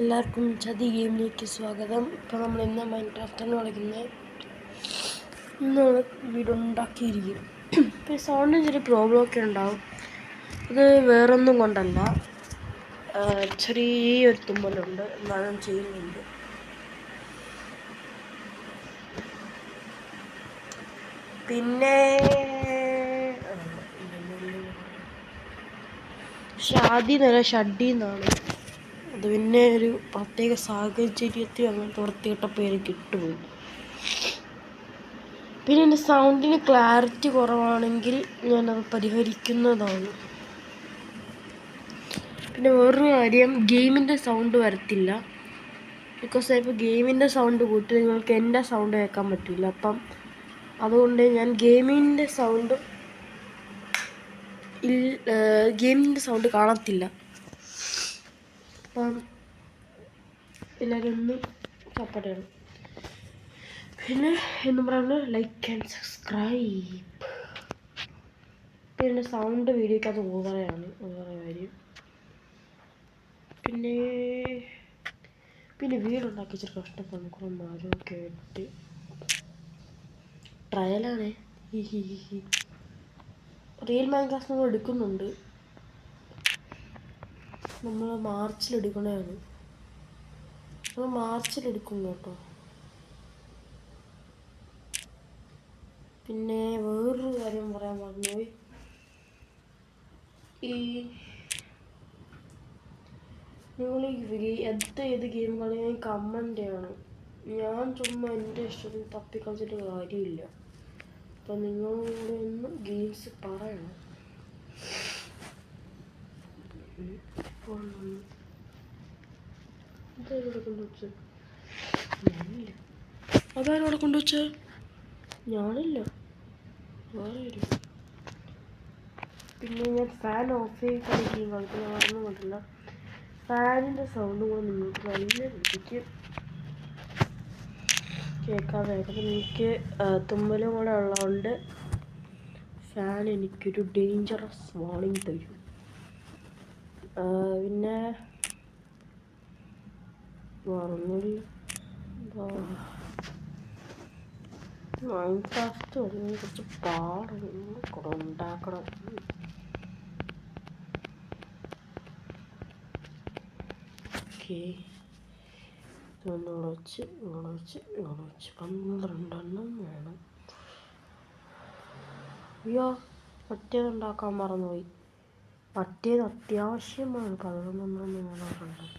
എല്ലാവർക്കും ചതി ഗെയിമിലേക്ക് സ്വാഗതം. ഇപ്പോൾ നമ്മൾ ഇന്ന് മൈൻക്രാഫ്റ്റാണ് കളിക്കുന്നത്. ഇന്ന് വീഡിയോ ഉണ്ടാക്കിയിരിക്കും. ഇപ്പോൾ സൗണ്ടിന് ചെറിയ പ്രോബ്ലമൊക്കെ ഉണ്ടാവും. അത് വേറൊന്നും കൊണ്ടല്ല, ചെറിയൊരു തുമ്മലുണ്ട്, എന്നാലും ചെയ്യുന്നുണ്ട്. പിന്നെ ഷാദി എന്നല്ല, ഷഡ്ഡി എന്നാണ്. അത് പിന്നെ ഒരു പ്രത്യേക സാഹചര്യത്തിൽ അങ്ങനത്തെ വൃത്തികെട്ട പേര് കിട്ടുപോയി. പിന്നെ എൻ്റെ സൗണ്ടിന് ക്ലാരിറ്റി കുറവാണെങ്കിൽ ഞാനത് പരിഹരിക്കുന്നതാണ്. പിന്നെ വേറൊരു കാര്യം, ഗെയിമിൻ്റെ സൗണ്ട് വരത്തില്ല. ബിക്കോസ് ഇപ്പോൾ ഗെയിമിൻ്റെ സൗണ്ട് കൂട്ടി നിങ്ങൾക്ക് എൻ്റെ സൗണ്ട് കേൾക്കാൻ പറ്റില്ല. അപ്പം അതുകൊണ്ട് ഞാൻ ഗെയിമിൻ്റെ സൗണ്ട് കാണത്തില്ല. അപ്പം എല്ലാവരും ഒന്ന് സപ്പോർട്ട് ചെയ്യണം. പിന്നെ എന്ന് പറയുന്നത് ലൈക്ക് ആൻഡ് സബ്സ്ക്രൈബ്. പിന്നെ സൗണ്ട് വീഡിയോക്കകത്ത് ഓവറാണ് വേറെ കാര്യം. പിന്നെ വീടുണ്ടാക്കി ഇച്ചിരി കഷ്ടപ്പെടുന്നു. കുറേ മരമൊക്കെ ഇട്ട് ട്രയലാണ്. റിയൽ മൈൻക്രാഫ്റ്റ് നമ്മൾ എടുക്കുന്നുണ്ട്. നമ്മൾ മാർച്ചിലെടുക്കണതാണ്. നമ്മൾ മാർച്ചിലെടുക്കും കേട്ടോ. പിന്നെ വേറൊരു കാര്യം പറയാൻ മറന്നുപോയി. നിങ്ങൾ ഏത് ഗെയിം കളിയും കമൻ്റ് ചെയ്യണം. ഞാൻ ചുമ്മാ എൻ്റെ ഇഷ്ടത്തിന് തപ്പിക്കളിച്ചിട്ട് കാര്യമില്ല. അപ്പം നിങ്ങളോട് ഒന്ന് ഗെയിംസ് പറയണം. അതാരോടെ കൊണ്ടുവച്ച? ഞാനില്ല. അതാരോടെ കൊണ്ടുവച്ച? ഞാനില്ല, വേറെ വരും. പിന്നെ ഞാൻ ഫാൻ ഓഫ് ചെയ്ത് ഗെയിം കളിക്കുന്ന കാരണം കൊണ്ടല്ല, ഫാനിൻ്റെ സൗണ്ട് കൂടെ നിങ്ങൾക്ക് നല്ല രീതിക്ക് കേൾക്കാതെ. അപ്പം എനിക്ക് തുമ്മലും കൂടെ ഉള്ളതുകൊണ്ട് ഫാൻ എനിക്കൊരു ഡേഞ്ചറസ് വാർണിംഗ് തരും. പിന്നെ വേറൊന്നുമില്ല. മൈൻക്രാഫ്റ്റ് കളിയെ കുറച്ച് പാടാണ്, കൂടെ ഉണ്ടാക്കണം. ഓക്കെ, ഇതൊന്ന് വെച്ച് 12 എണ്ണം വേണം. അയ്യോ, മറ്റേത് ഉണ്ടാക്കാൻ മറന്നുപോയി. മറ്റേത് അത്യാവശ്യമാണ്. 11 എണ്ണം വേണം.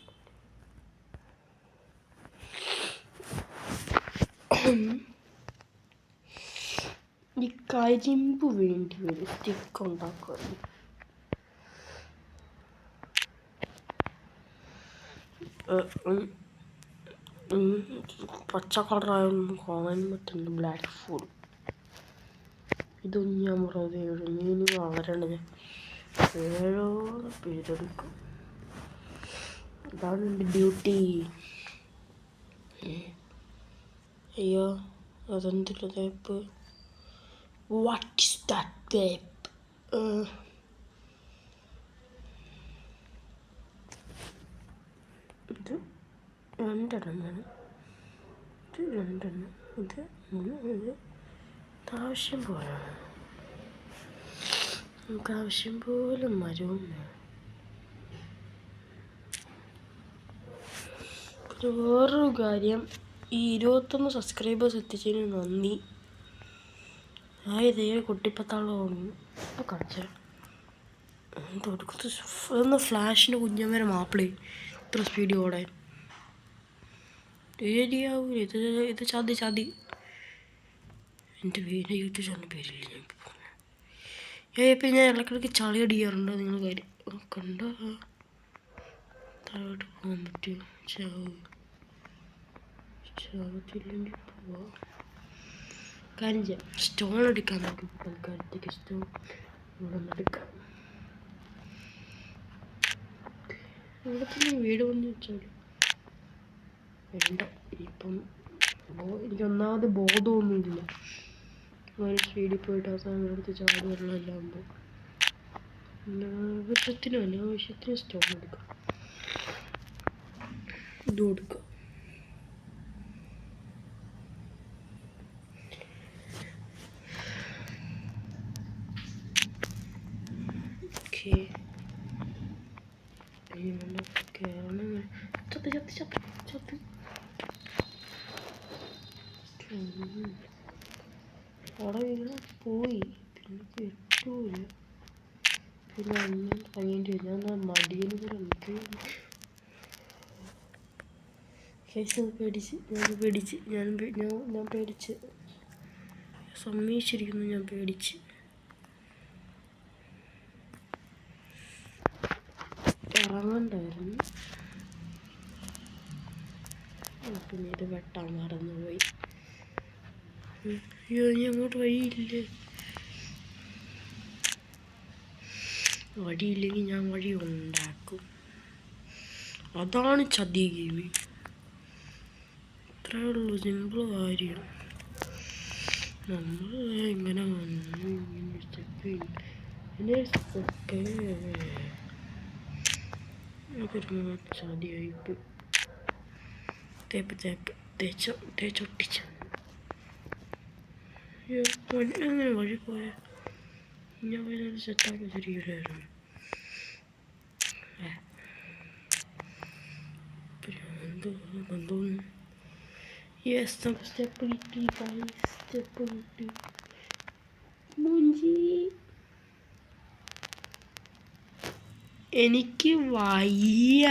ഈ കരിമ്പ് വേണ്ടി വരും സ്റ്റിക്ക് ഉണ്ടാക്കാൻ. പച്ച കളറായൊന്നും കാണാൻ പറ്റുന്നു. ബ്ലാക്ക് ഫുഡ് ഇതൊന്നും ഞാൻ പറഞ്ഞത് മീനി വളരണ 7 പേരെടുക്കും. അതാണ് എൻ്റെ ഡ്യൂട്ടി. അയ്യോ, അതെന്തില്ല തേപ്പ്? വാട്ട് ഈസ് ദാറ്റ് തേപ്പ്? ഇത് 2 എണ്ണം, ഇത് 2 എണ്ണം, ഇത് 3, ഇത് ആവശ്യം പോലെയാണ്. നമുക്ക് ആവശ്യം പോലെ മരവും വേണം. പിന്നെ വേറൊരു കാര്യം, ഈ 21 സബ്സ്ക്രൈബേഴ്സ് എത്തിച്ചതിന് നന്ദി. ഇതേ കുട്ടിപ്പത്താളം ഇപ്പോൾ കാണിച്ച ഒന്ന് ഫ്ലാഷിൻ്റെ കുഞ്ഞമ്മേരെ മാപ്പിളേ ഇത്ര സ്പീഡിൽ ഓടാൻ ഏരിയാവും. ഇത് ചതി. എൻ്റെ യൂട്യൂബ് ചാനൽ പേരില്ല. ഇപ്പം ഞാൻ ഇടയ്ക്കിടയ്ക്ക് ചളി അടിക്കാറുണ്ട്. നിങ്ങൾ കാര്യം കണ്ട താഴോട്ട് പോകാൻ പറ്റുമോ? ചാവത്തില്ലെങ്കിൽ പോവാം. കാര്യം ചെയ്യാം, സ്റ്റോൺ എടുക്കാൻ നോക്കും. തൽക്കാലത്തേക്ക് സ്റ്റോൺ ഇവിടെ നിന്ന് എടുക്കാം. ഇവിടെ തന്നെ വീട് വന്ന് വെച്ചാൽ വേണ്ട. ഇപ്പം എനിക്കൊന്നാമത് ബോധമൊന്നുമില്ല. ഒരു സ്പീഡിൽ പോയിട്ട് അവസാനം എടുത്ത് ചാടി വെള്ളമെല്ലാം ആകുമ്പോൾ അനാവശ്യത്തിന് സ്റ്റോൺ എടുക്കാം. ഇത് കൊടുക്കുക. ഓക്കെ, ചത്ത് ചത്ത് ചത്ത് ചത്ത് അവിടെ വീണ് പോയി. പിന്നെ കിട്ടൂല. പിന്നെ ഒന്നും പണിയേണ്ടി വരും. ഞാൻ മടിയെന്ന് കൂടെ എനിക്ക് ഞാൻ പേടിച്ച് സമ്മതിച്ചിരിക്കുന്നു. ഞാൻ പേടിച്ച് ഇറങ്ങണ്ടായിരുന്നു. പിന്നെ ഇത് വെട്ടാൻ മറന്നുപോയി. അയ്യോ, ഇനി അങ്ങോട്ട് വഴിയില്ലേ? വഴിയില്ലെങ്കിൽ ഞാൻ വഴി ഉണ്ടാക്കും. അതാണ് ചതി ഗെയിമിങ്. ഇത്രയേ ഉള്ളൂ, സിമ്പിൾ കാര്യം. നമ്മൾ ഇങ്ങനെ വന്നു ചതിയായിപ്പോയി. തേച്ചൊട്ടിച്ച് അങ്ങനെ വഴി പോയ ഞാൻ വഴി സെറ്റാക്കി ശരിയില്ലായിരുന്നു. യെസ്, നമുക്ക് സ്റ്റെപ്പ് കിട്ടി. സ്റ്റെപ്പ് കിട്ടി. മുഞ്ചി എനിക്ക് വയ്യ.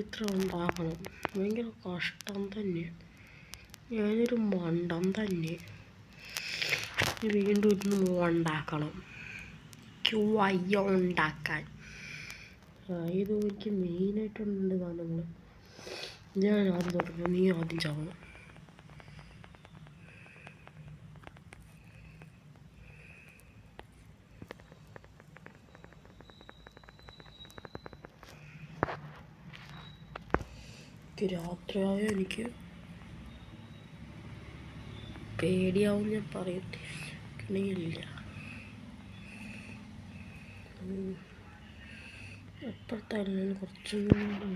ഇത്ര ഉണ്ടാക്കണം. ഭയങ്കര കഷ്ടം തന്നെ. ഞാനൊരു മണ്ടം തന്നെ. വീണ്ടും ഇരുന്ന് ഉണ്ടാക്കണം. എനിക്ക് വയ്യ ഉണ്ടാക്കാൻ. ഇത് എനിക്ക് മെയിനായിട്ടുണ്ട് സാധനങ്ങൾ. ഞാൻ ആദ്യം തുടങ്ങും. നീ ആദ്യം ചാവണം. രാത്രിയായ എനിക്ക് പേടിയാവും. ഞാൻ പറയത്തില്ല. എപ്പോഴത്തായാലും കുറച്ചും കൂടി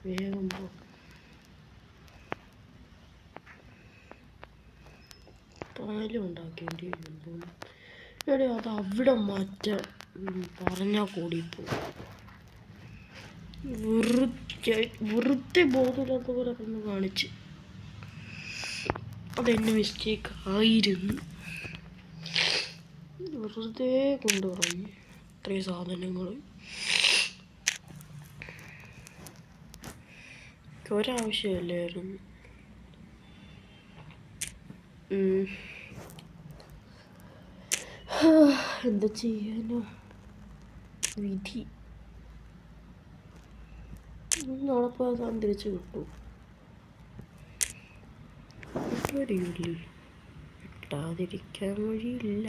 വേഗം പോ. പാലും ഉണ്ടാക്കേണ്ടി വരുമ്പോൾ എവിടെ അത് അവിടെ മാറ്റാൻ പറഞ്ഞാൽ കൂടിപ്പോ. വെറുതെ ബോധമില്ലാത്ത പോലെ ഒന്ന് കാണിച്ച്. അതെന്നെ മിസ്റ്റേക്ക് ആയിരുന്നു. വെറുതെ കൊണ്ടുപോയി ഇത്രയും സാധനങ്ങൾ. ഒരാവശ്യമില്ലായിരുന്നു. എന്താ ചെയ്യാനോ, വിധി. നാളെ പോയാൽ സാധനം തിരിച്ച് കിട്ടും. വഴിയില്ലേ? കിട്ടാതിരിക്കാൻ വഴിയില്ല.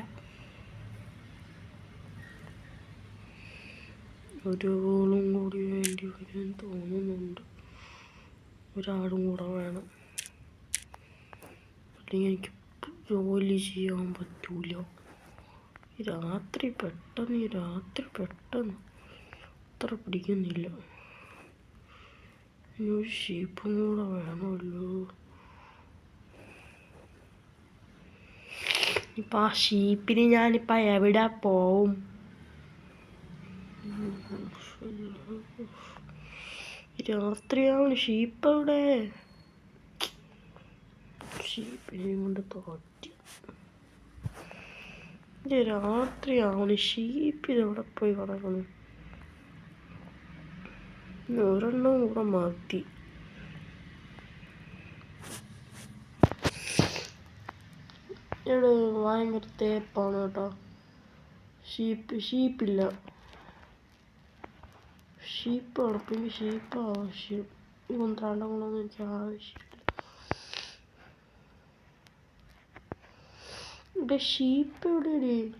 ഒരു ഗോളും കൂടി വേണ്ടി വരും തോന്നുന്നുണ്ട്. ഒരാളും കൂടെ വേണം. അല്ലെങ്കിൽ എനിക്ക് ജോലി ചെയ്യാൻ പറ്റൂല. രാത്രി പെട്ടെന്ന് അത്ര പിടിക്കുന്നില്ല. ഇനി ഒരു ഷീപ്പും കൂടെ വേണമല്ലോ. ഇപ്പം ആ ഷീപ്പിന് ഞാനിപ്പോൾ എവിടെ പോവും? രാത്രിയാവണം. ഷീപ്പ് എവിടെ? ഷീപ്പിനെ കൊണ്ട് തോറ്റി. രാത്രിയാവണം. ഷീപ്പ് ഇതെവിടെ പോയി കിടക്കണം? ഒരെണ്ണം കൂടെ മതി. ഇവിടെ ഭയങ്കര തേപ്പാണ് കേട്ടോ. ഷീപ്പില്ല. ഷീപ്പ് ഉറപ്പിക്ക്. ഷീപ്പ് ആവശ്യം. ഈ 12 കൂടൊന്നും എനിക്ക് ആവശ്യമില്ല. ഇവിടെ ഷീപ്പ് എവിടെയാണ്?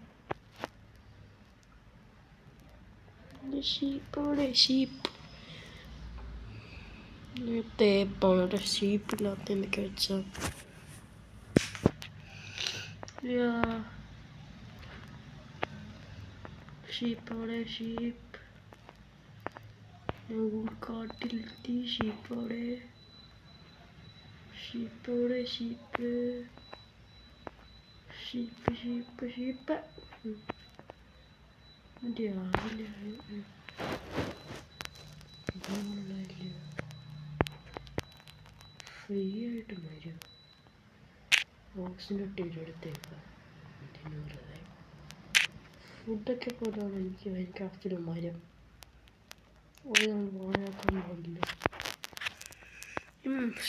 ഷീപ്പ് തേപ്പാണ് കേട്ടോ. ഷീപ്പില്ലാത്ത എന്തൊക്കെ വെച്ചാൽ ഷീപ്പോടെ ഷീപ്പ് കാട്ടിലെത്തി ഷീപ്പോടെ ഷീപ്പോടെ ഷീപ്പ് ഷീപ്പ് ഷീപ്പ് ഷീപ്പ് രാവിലെ ഫ്രീ ആയിട്ട് വരും ബോക്സിൻ്റെ ഇട്ടെടുത്തേക്കാം ഫുഡൊക്കെ പോലാണ് എനിക്ക് മൈൻക്രാഫ്റ്റിൽ മരം ഓണാക്കാൻ പാടില്ല.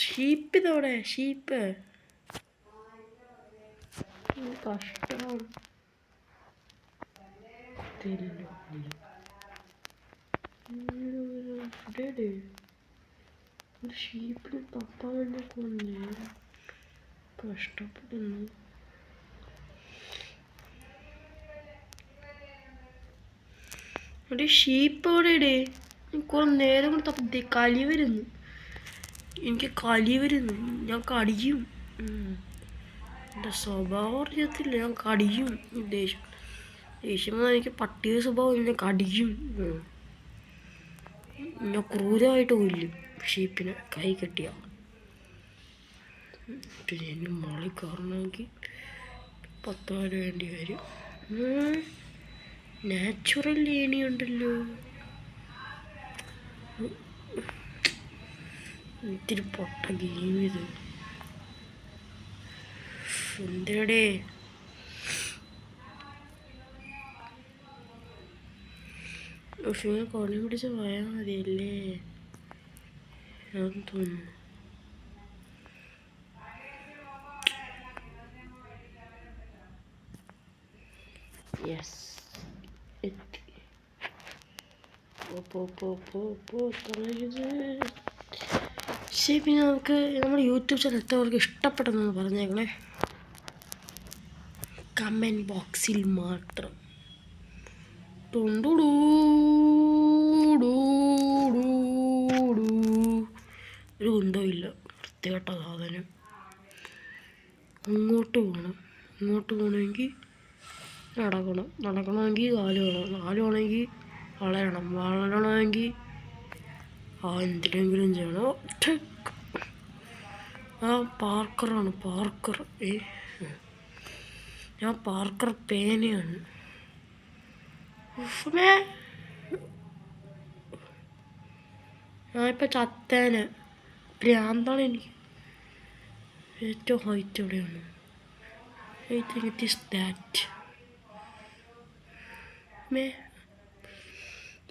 ഷീപ്പ് ഇതോടെ ഷീപ്പ് കഷ്ടം ഒരു ഷീപ്പിന് തപ്പാൻ വേണ്ടി കൊണ്ടേ കഷ്ടപ്പെടുന്നു. ഒരു ഷീപ്പ് അവിടെ ഇടേ കുറെ നേരം കൊണ്ട് തപ്പി കലി വരുന്നു. എനിക്ക് കലി വരുന്നു. ഞാൻ കടിക്കും. എൻ്റെ സ്വഭാവം അറിയത്തില്ല. ഞാൻ കടിക്കും. ദേഷ്യം എനിക്ക് പട്ടിയുടെ സ്വഭാവം. ഞാൻ കടിക്കും. ഞാൻ ക്രൂരമായിട്ട് കൊല്ലും ഷീപ്പിനെ കൈ കെട്ടിയ. പിന്നെ എന്നെ മോളിൽ കയറണമെങ്കിൽ 10,000 വേണ്ടി വരും. നാച്ചുറൽ ഏണി ഉണ്ടല്ലോ. ഇത്തിരി പൊട്ട ഗെയിം ഇത്. എന്തേടേ കൊണി പിടിച്ച് പോയാൽ മതിയല്ലേ അതെന്ന് തോന്നുന്നു. യെസ് എത്തി. ശരി, പിന്നെ നമുക്ക് നമ്മുടെ യൂട്യൂബ് ചാനൽ എത്രവർക്ക് ഇഷ്ടപ്പെട്ടെന്ന് പറഞ്ഞേക്കണേ. കമൻറ്റ് ബോക്സിൽ മാത്രം. ഒരു കുന്തമില്ല. വൃത്തികെട്ട സാധനം. അങ്ങോട്ട് പോകണമെങ്കിൽ നടക്കണമെങ്കിൽ കാല് വേണമെങ്കിൽ വളരണമെങ്കിൽ എന്തിനെങ്കിലും ചെയ്യണം. പാർക്കറാണ് പാർക്കർ. ഞാൻ പാർക്കർ പേനയാണ്. ഞാനിപ്പോൾ ചത്തേനെ. ഭ്രാന്താണ് എനിക്ക്. ഏറ്റവും ഹൈറ്റ് എവിടെയാണ്? I think it is that.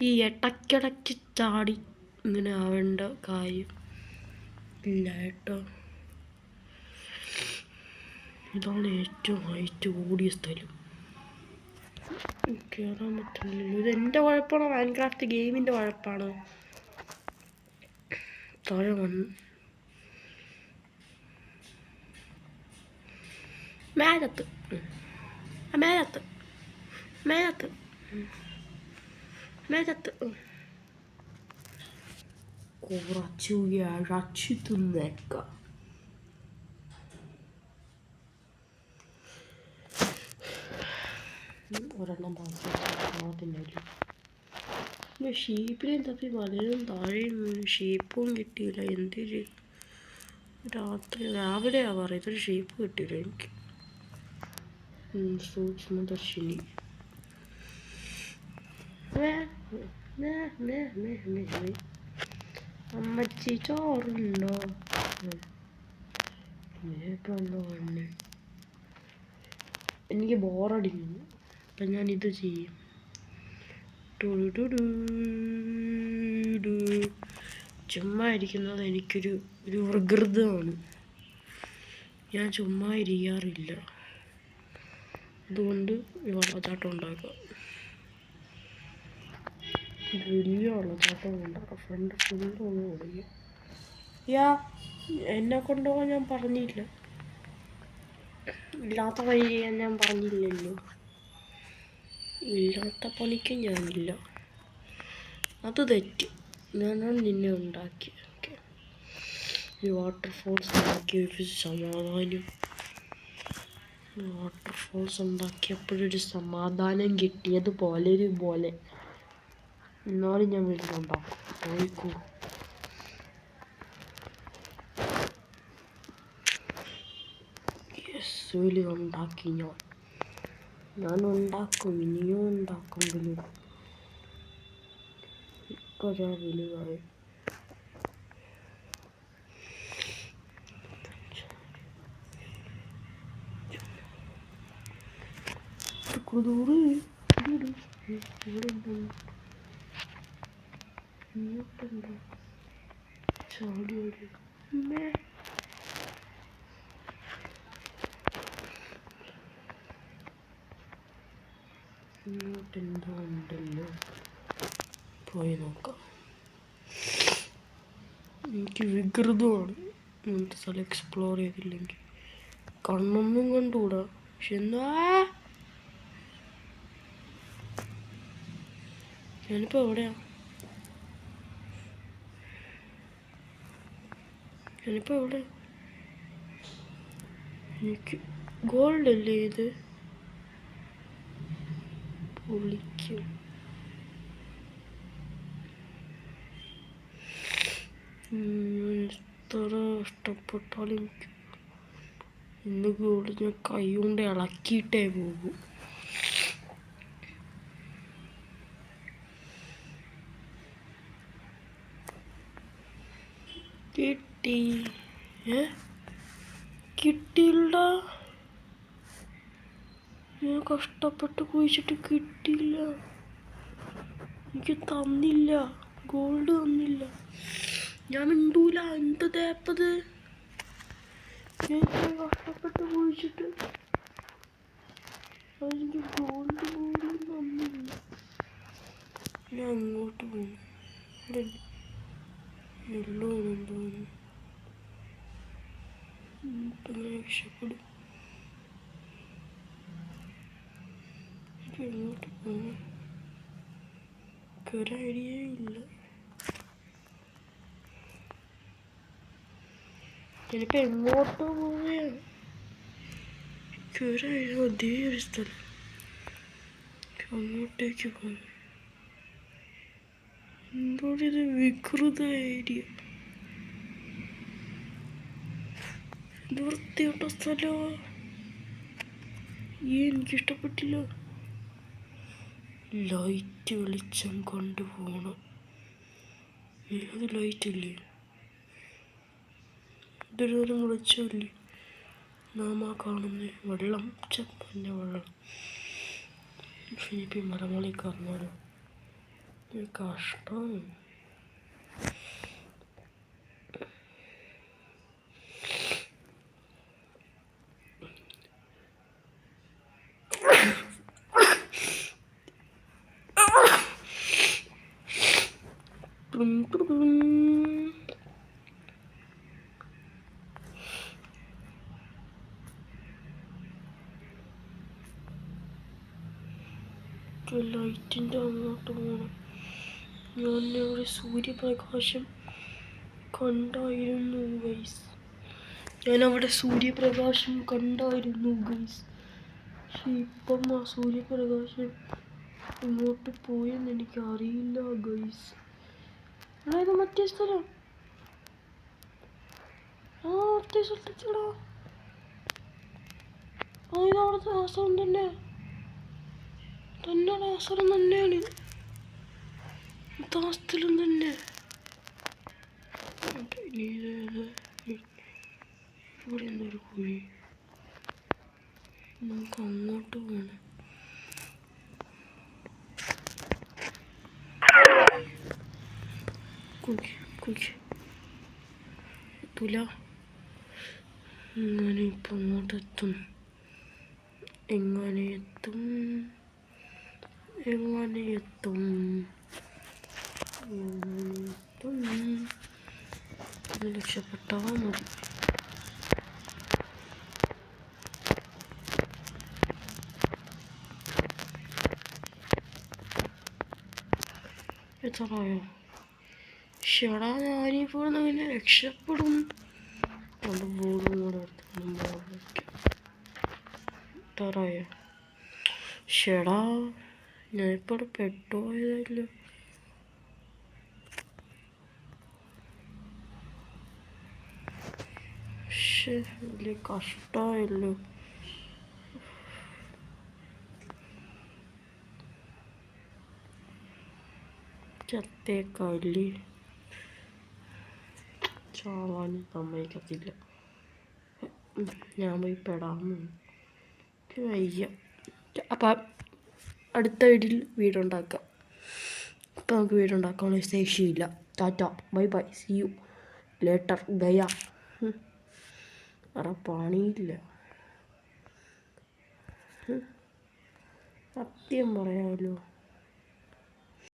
ഈ ഇടയ്ക്കിടയ്ക്ക് ചാടി ഇങ്ങനെ ആവേണ്ട കാര്യം ഇല്ല കേട്ടോ. ഇതാണ് ഏറ്റവും ഹൈറ്റ് കൂടിയ സ്ഥലം. കയറാൻ പറ്റില്ലല്ലോ. ഇതെൻ്റെ കുഴപ്പമാണോ മൈൻക്രാഫ്റ്റ് ഗെയിമിൻ്റെ കുഴപ്പമാണോ? താഴെ വന്നു മേലത്ത് കുറച്ചു ഇഴച്ചു തിന്നേക്കാം. ഒരെണ്ണം തിന്നല്ലോ. ഷീപ്പിനെയും തപ്പി പലരും താഴെയും ഷീപ്പും കിട്ടിയില്ല. എന്തൊരു രാവിലെ ആവാറ്. ഇതൊരു ഷീപ്പ് കിട്ടിയില്ല എനിക്ക്. സൂക്ഷ്മദർശിനി. അമ്മച്ചി ചോറുണ്ടോ? എനിക്ക് ബോറടിക്കുന്നു. അപ്പം ഞാനിത് ചെയ്യും. ചുമ്മാ ഇരിക്കുന്നത് എനിക്കൊരു വികൃതമാണ്. ഞാൻ ചുമ്മാ ഇരിക്കാറില്ല. അതുകൊണ്ട് വെള്ളച്ചാട്ടം ഉണ്ടാക്കാം. വലിയ വെള്ളച്ചാട്ടം ഉണ്ടാക്കാം. ഫ്രണ്ട് ഫുള്ളൊന്നും ഓടിക്കും. എന്നെ കൊണ്ടുപോകാൻ ഞാൻ പറഞ്ഞില്ല. ഇല്ലാത്ത വഴി ചെയ്യാൻ ഞാൻ പറഞ്ഞില്ലല്ലോ. ഇല്ലാത്ത പണിക്ക് ഞാനില്ല. അത് തെറ്റി. ഞാനാണ് നിന്നെ ഉണ്ടാക്കി. ഈ വാട്ടർഫോൾസ് ഉണ്ടാക്കി ഒരു സമാധാനം. വാട്ടർഫോൾസ് ഉണ്ടാക്കിയപ്പോഴൊരു സമാധാനം കിട്ടിയതുപോലെ പോലെ എന്നാലും ഞാൻ വീട്ടിലുണ്ടാക്കും. പോയിക്കോ. യെസ് ഉണ്ടാക്കി ഞാൻ ഉണ്ടാക്കും, ഇനിയും ഉണ്ടാക്കും. ഇപ്പോൾ ഞാൻ വലുതായി. ഇങ്ങോട്ടെന്തോ ഉണ്ടല്ലോ, പോയി നോക്കാം. എനിക്ക് വികൃതമാണ് ഇങ്ങനത്തെ സ്ഥലം എക്സ്പ്ലോർ ചെയ്തില്ലെങ്കിൽ. കണ്ണൊന്നും കണ്ടുകൂടാ, പക്ഷെ എന്താ ഞാനിപ്പോൾ എവിടെയാ? എനിക്ക് ഗോൾഡ് അല്ലേ ഇത്? പൊളിക്കും. എത്ര ഇഷ്ടപ്പെട്ടാലും എനിക്ക് ഇന്ന് ഗോൾഡ് ഞാൻ കൈ കൊണ്ട് ഇളക്കിയിട്ടേ പോകും. കിട്ടി. കിട്ടിയില്ല. ഞാൻ കഷ്ടപ്പെട്ട് കുഴിച്ചിട്ട് കിട്ടിയില്ല. എനിക്ക് തന്നില്ല, ഗോൾഡ് തന്നില്ല. ഞാൻ മിണ്ടൂല. എന്ത് തേപ്പത്? ഞാൻ കഷ്ടപ്പെട്ട് കുഴിച്ചിട്ട് അതെനിക്ക് ഗോൾഡ് പോലും തന്നില്ല. ഞാൻ അങ്ങോട്ട് പോകും. വെള്ളമാണെന്ന് തോന്നുന്നു. രക്ഷപ്പെടും. എങ്ങോട്ട് പോകും? ഒരു ഐഡിയ ഇല്ല. ഞാനിപ്പോൾ എങ്ങോട്ട് പോവുകയാണ്? ഒരു അതേ ഒരു സ്ഥലം അങ്ങോട്ടേക്ക് പോകും. എന്തോടിത് വികൃത ഏരിയ, എന്ത് വൃത്തിയോട്ട സ്ഥലമാ. എനിക്കിഷ്ടപ്പെട്ടില്ല. ലൈറ്റ് വെളിച്ചം കൊണ്ടുപോകണം. ഏത് ലൈറ്റില്ലേ? ഇതൊരു നേരം വെളിച്ചമില്ലേ? നാം ആ കാണുന്ന വെള്ളം, ചെപ്പന്നെ വെള്ളം. ഇനിയിപ്പോൾ മരമുകളിൽ കറങ്ങാനോ? കഷ്ടം. ലൈറ്റിൻ്റെ അങ്ങോട്ട് പോകണം. ഞാൻ ഇവിടെ സൂര്യപ്രകാശം കണ്ടായിരുന്നു ഗൈസ്. ഞാനവിടെ സൂര്യപ്രകാശം കണ്ടായിരുന്നു ഗൈസ്. പക്ഷെ ഇപ്പം ആ സൂര്യപ്രകാശം ഇങ്ങോട്ട് പോയെന്ന് എനിക്കറിയില്ല ഗൈസ്. അതായത് മറ്റേ സ്ഥലം, മറ്റേ സ്ഥലത്തേക്കടാ. ഇതവിടുത്തെ ആശ്രമം തന്നെ. ആശ്രമം തന്നെയാണ്. ആ സ്ഥലം തന്നെ. ഇവിടെ എന്തൊരു കുഴി. നമുക്ക് അങ്ങോട്ട് പോകണം. തുല എങ്ങനെ ഇപ്പം അങ്ങോട്ട് എത്തും? എങ്ങനെ എത്തും? രക്ഷപ്പെട്ടാൽ മതി. എത്രയോ ഷടാ, ഞാനിപ്പോൾ അങ്ങനെ രക്ഷപ്പെടും. അത് ബോർഡും കൂടെ എടുത്ത് എത്താറായോ? ഷെടാ, ഞാനിപ്പോൾ പെട്ടുപോയതല്ലോ. വലിയ കഷ്ടമായല്ലോ. ചത്തേക്കല്ലേ, ചാവാൻ സമ്മതിക്കത്തില്ല. ഞാൻ പോയി പെടാമോ? വയ്യ. അപ്പം അടുത്ത വീടുണ്ടാക്കാം. ഇപ്പം നമുക്ക് വീടുണ്ടാക്കാനുള്ള ശേഷിയില്ല. Tata, bye bye, see you later ഗയ. വേറെ പണിയില്ല. സത്യം പറയാമല്ലോ.